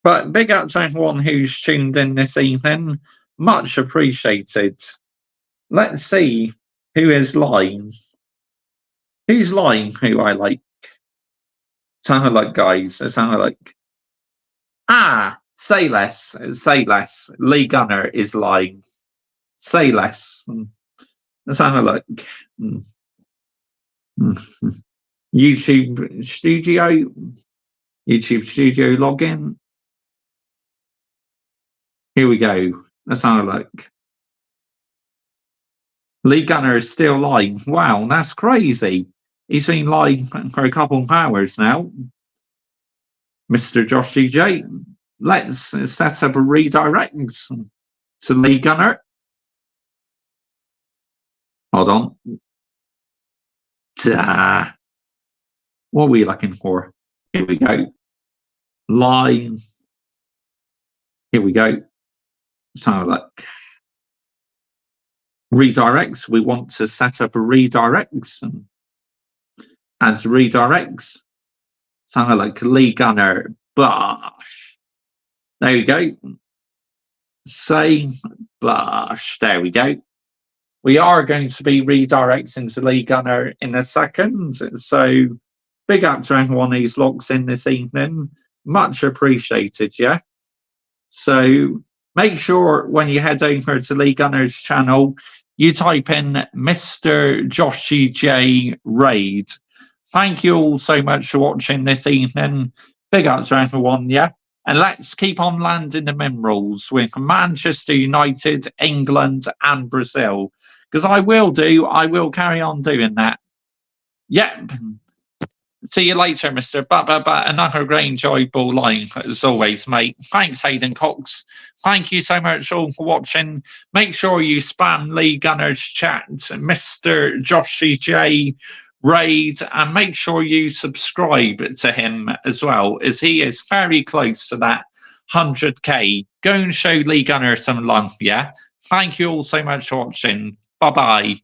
But big up to everyone who's tuned in this evening. Much appreciated. Let's see who is lying. Who's lying who I like? Let's have a look, guys. Let's have a look. Say less. Say less. Lee Gunner is lying. Say less. Let's have a look. YouTube Studio. YouTube Studio login. Here we go. Let's have a look. Lee Gunner is still live. Wow, that's crazy. He's been live for a couple of hours now. Mr. Josh DJ, let's set up a redirect to Lee Gunner. Hold on. What are we looking for? Here we go. Live. Here we go. So like redirects. We want to set up a redirects and redirects. Something like Lee Gunner. Bosh. There you go. Say bosh. There we go. We are going to be redirecting to Lee Gunner in a second. So big up to everyone who's locked in this evening. Much appreciated, yeah? So make sure when you head over to Lee Gunner's channel, you type in Mr. Joshy J Raid. Thank you all so much for watching this evening. Big up to everyone, yeah? And let's keep on landing the minerals with Manchester United, England, and Brazil. Because I will carry on doing that. Yep. See you later, Mr. Another great enjoyable live as always, mate. Thanks, Hayden Cox. Thank you so much all for watching. Make sure you spam Lee Gunner's chat, Mr. Joshy J Raid, and make sure you subscribe to him as well, as he is very close to that 100k. Go and show Lee Gunner some love, yeah? Thank you all so much for watching. Bye-bye.